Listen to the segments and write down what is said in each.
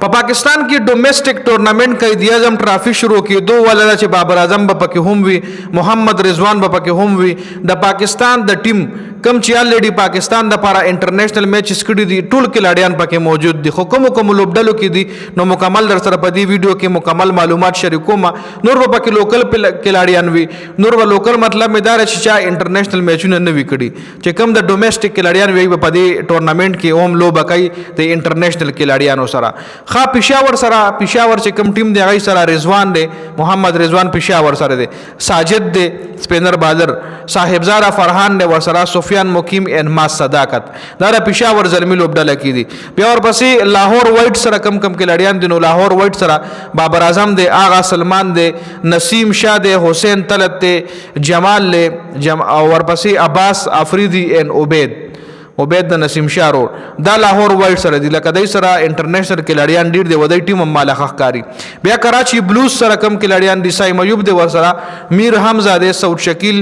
په پاکستان کې ډومېسټک ټورنامنټ قائد اعظم ټرافي شروع کېدو ولله چې بابر اعظم به پکې هم وي، محمد رضوان به پکې هم وي. د پاکستان د ټیم کم چې الریډي پاکستان د لپاره انټرنیشنل میچز کړي دي ټول کلاډیان پکې موجود دي. خو کوم لوبډلو کې دي نو مکمل در سره په دې ویډیو کې مکمل معلومات شریکوم. نور به پکې لوکل کلاډیان وي، نور به لوکل مطلب مې دا چې چا انټرنیشنل میچونه نه وي کړي، چې کوم د ډومېسټک کلاډیان وي په دې ټورنامنټ کې هم لوبه کوي د انټرنیشنل کلاډیانو سره. خا پېښور چې کوم ټیم دی هغه سره رضوان دی، محمد رضوان پېښور سره دی، ساجد دی سپینر بالر، صاحبزاده فرحان دی ورسره، سفیان مقیم انماس صداقت. دا د پېښور زلمی لوبډله کې دي. بیا ورپسې لاهور وایټ سره کم کلاډیان دي. نو لاهور وایټ سره بابر اعظم دی، آغا سلمان دی، نسیم شاه دی، حسین طلت دی، جمال دی، او ورپسې عباس افریدی ان عبید د نسیم شاه رو. دا لاهور وایټ سره دي. لکه دای سره انټرنیشنل کلاډیان ډیر دی، ودی ټیم هم مالخ ښکاری. بیا کراچي بلوز سره کم کلاډیان دي، سایم ایوب دی ورسره، میر حمزه دی، سعود شکیل،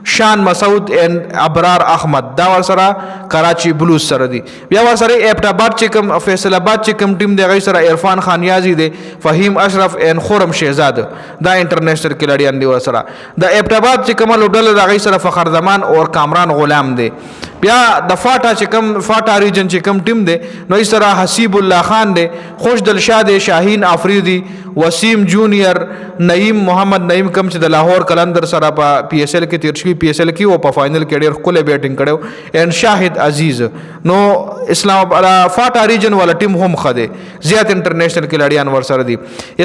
شان مسعود ان ابرار احمد، دا ورسره کراچي بلوز سره دي. بیا ورسره ایبټ آباد چې کوم فیصل آباد چې کوم ټیم دی هغه سره عرفان خان یازی دی، فهیم اشرف ان خرم شهزاد، دا انټرنیشنل کلاډیان دی ورسره. د ایبټ آباد چې کوم لوبډله هغه سره فخر زمان او کامران غلام دی. بیا د فاټا چې کوم فاټا ریجن چې کوم ټیم دی نو یې سره حسیب الله خان دی، خوش دل شاه دی، شاهین افریدی، وسیم جونیئر، نعیم محمد نعیم کم چې د لاهور کلندر سره په پی ایس ایل کې تیر شوی، پی ایس ایل کې او په فائنل کې ډیر ښکلی بیټینګ کړی، ان شاهد عزیز. نو اسلام آباد فاټا ریجن والا ټیم هم ښه دی، زیات انټرنیشنل کلاډیان ورسره دي.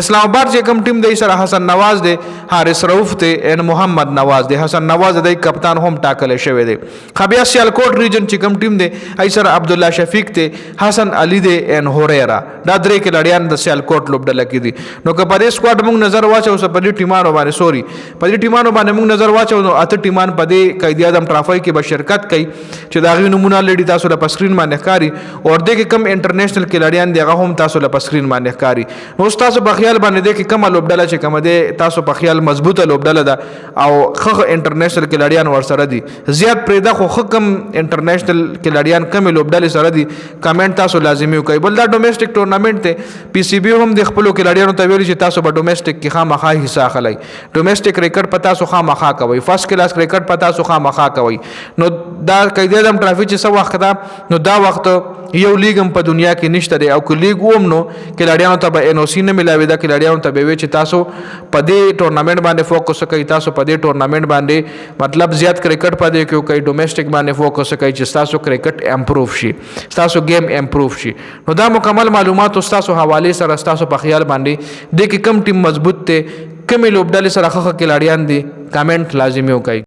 اسلام آباد چې کوم ټیم دی سره حسن نواز دی، حارث رؤف دی، ان محمد نواز دی. حسن نواز دی کپتان هم ټاکل شوی دی. خبیا سیالکوټ ریجن چې کوم ټیم دی ایسر عبد الله شفیق دی، حسن علی دی ان هوریرا. دا درې کلاډیان د سیالکوټ لوبډله کې دي. نو که په دې سکواډ موږ نظر واچو په دې ټیمانو باندې موږ نظر واچو نو اته ټیمان په دې قائد اعظم ټرافي کې به شرکت کوي چې دا غي نمونه لري تاسو له پسکرین باندې ښکاری، او دې کې کم انټرنیشنل کلاډیان دی هغه هم تاسو له پسکرین باندې ښکاری. نو تاسو په خیال باندې دې کې کومه لوبډله چې کومه دی تاسو په خیال مضبوطه لوبډله ده او خغه انټرنیشنل کلاډیان ورسره دي. زیات پرېدا خو کم انټرنیشنل کلاډیان کم لوبډلې سره دي. کمنټ تاسو لازمي وکړئ. بل دا ډومېسټک ټورنامنټ ته پی سی بی هم د خپل کلاډیانو ته ویلي چې تاسو په ډومېسټک کې خامخا حصہ اخلئ. ډومېسټک ریکارډ په تاسو خامخا کوئ، فرست کلاس ریکارډ په تاسو خامخا کوئ. نو دا قائد اعظم ټرافي چې څه وخت ده نو دا وخت یو لیګ هم په دنیا کې نشته دی، او که لیګ وم نو کلاډیانو ته به ان او سی نه ملاوي. دا کلاډیانو ته به وي چې تاسو په دې ټورنامنټ باندې فوکس وکړئ، تاسو په دې ټورنامنټ باندې مطلب زیات کرکټ په دې کې کوي، ډومېسټک باندې فوکس وکړئ چې تاسو کرکټ امپروو شي، تاسو گیم امپروو شي. نو دا مکمل معلومات تاسو حواله سره تاسو په خیال باندې د کې کم ټیم مضبوط ته کمی لوبډلې سره خخ کلاډیان دي کمنټ لازمي وکړئ.